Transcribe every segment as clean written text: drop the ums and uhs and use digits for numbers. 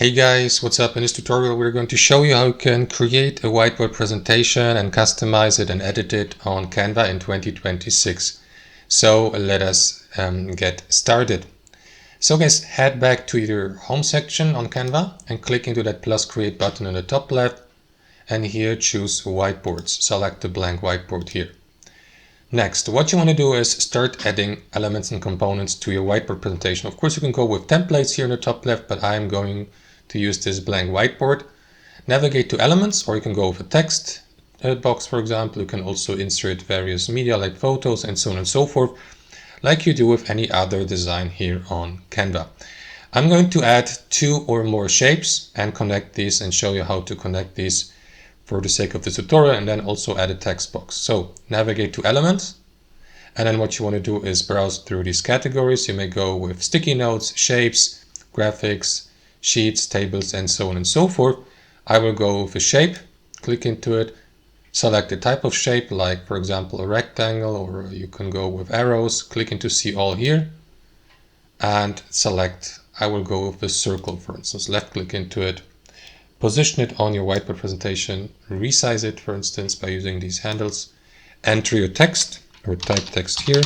Hey guys, what's up? In this tutorial we're going to show you how you can create a whiteboard presentation and customize it and edit it on Canva in 2026. So let us get started. So guys, head back to your home section on Canva and click into that plus create button on the top left, and here choose whiteboards. Select the blank whiteboard here. Next, what you want to do is start adding elements and components to your whiteboard presentation. Of course, you can go with templates here in the top left, but I'm going to use this blank whiteboard. Navigate to elements, or you can go with a text box, for example. You can also insert various media like photos and so on and so forth, like you do with any other design here on Canva. I'm going to add 2 or more shapes and connect these and show you how to connect these for the sake of this tutorial, and then also add a text box. So navigate to elements, and then what you want to do is browse through these categories. You may go with sticky notes, shapes, graphics, sheets, tables, and so on and so forth. I will go with a shape, click into it, select the type of shape, like for example a rectangle, or you can go with arrows, click into see all here, and select, I will go with the circle, for instance, left click into it, position it on your whiteboard presentation, resize it, for instance, by using these handles, enter your text or type text here.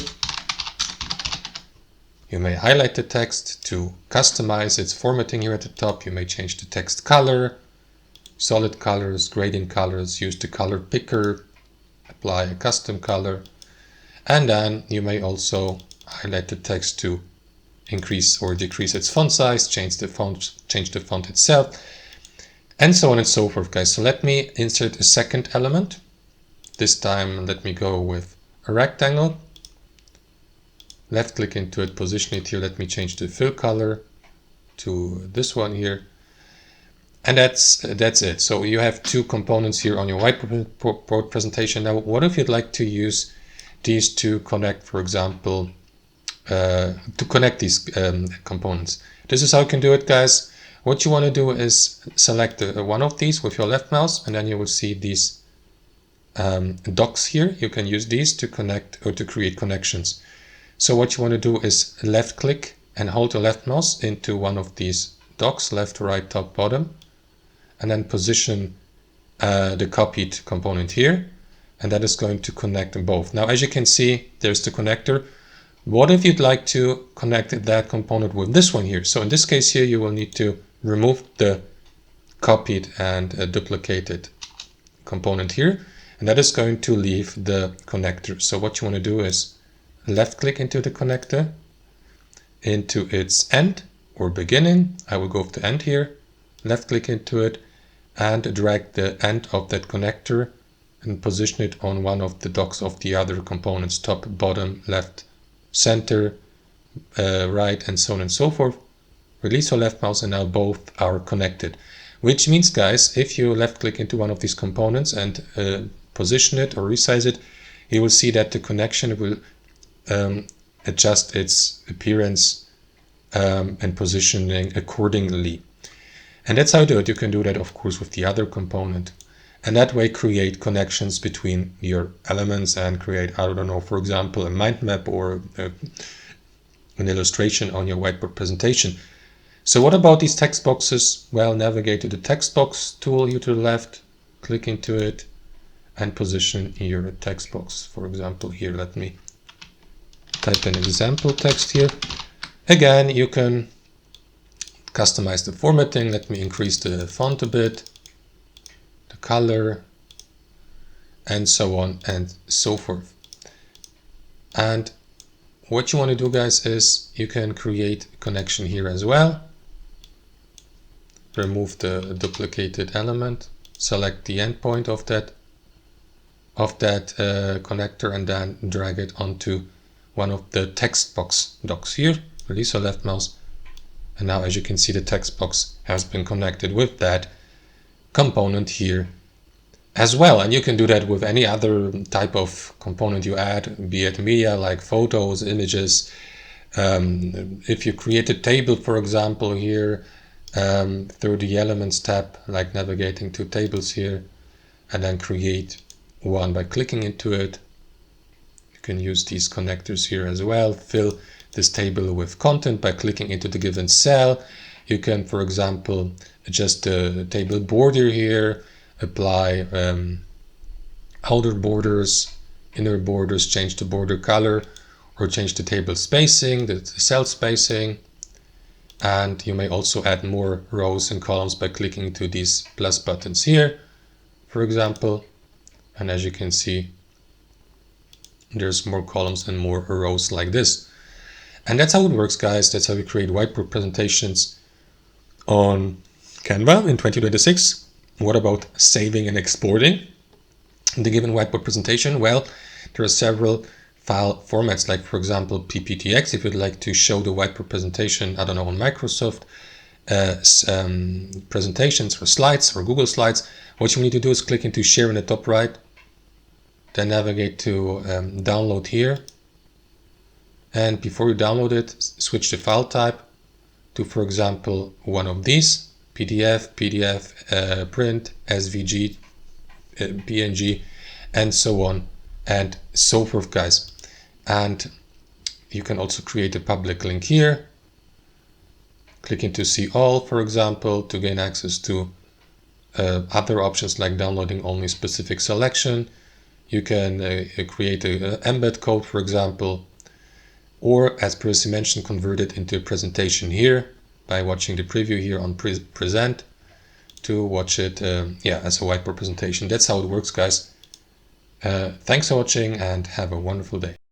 You may highlight the text to customize its formatting here at the top. You may change the text color, solid colors, gradient colors, use the color picker, apply a custom color, and then you may also highlight the text to increase or decrease its font size, change the font itself, and so on and so forth, guys. So let me insert a second element. This time let me go with a rectangle. Left click into it, position it here. Let me change the fill color to this one here. And that's it. So you have 2 components here on your whiteboard presentation. Now, what if you'd like to use these to connect, for example, to connect these components? This is how you can do it, guys. What you want to do is select one of these with your left mouse, and then you will see these dots here. You can use these to connect or to create connections. So what you want to do is left click and hold the left mouse into one of these dots, left, right, top, bottom, and then position the copied component here, and that is going to connect them both. Now, as you can see, there's the connector. What if you'd like to connect that component with this one here? So in this case here, you will need to remove the copied and duplicated component here, and that is going to leave the connector. So what you want to do is left click into the connector, into its end or beginning. I will go with the end here, left click into it, and drag the end of that connector and position it on one of the dots of the other components, top, bottom, left, center, right, and so on and so forth. Release your left mouse, and now both are connected. Which means, guys, if you left click into one of these components and position it or resize it, you will see that the connection will adjust its appearance and positioning accordingly. And that's how you do it. You can do that, of course, with the other component, and that way create connections between your elements and create, I don't know, for example, a mind map or an illustration on your whiteboard presentation. So what about these text boxes? Well, navigate to the text box tool here to the left, click into it, and position your text box. For example, here, let me type an example text here. Again, you can customize the formatting. Let me increase the font a bit, the color, and so on and so forth. And what you want to do, guys, is you can create a connection here as well. Remove the duplicated element, select the endpoint of that connector, and then drag it onto one of the text box docs here. Release your left mouse, and now, as you can see, the text box has been connected with that component here as well. And you can do that with any other type of component you add, be it media like photos, images. If you create a table, for example, here through the elements tab, like navigating to tables here, and then create one by clicking into it. You can use these connectors here as well. Fill this table with content by clicking into the given cell. You can, for example, adjust the table border here, apply outer borders, inner borders, change the border color, or change the table spacing, the cell spacing. And you may also add more rows and columns by clicking to these plus buttons here, for example. And as you can see, there's more columns and more rows like this. And that's how it works, guys. That's how we create whiteboard presentations on Canva in 2026. What about saving and exporting the given whiteboard presentation? Well, there are several file formats, like for example PPTX, if you'd like to show the whiteboard presentation, I don't know, on Microsoft presentations or slides or Google Slides. What you need to do is click into share in the top right, then navigate to download here. And before you download it, switch the file type to, for example, one of these, PDF, print, SVG, PNG, and so on and so forth, guys. And you can also create a public link here. Click into see all, for example, to gain access to other options like downloading only specific selection. You can create an embed code, for example, or as previously mentioned, convert it into a presentation here by watching the preview here on present to watch it as a whiteboard presentation. That's how it works, guys. Thanks for watching and have a wonderful day.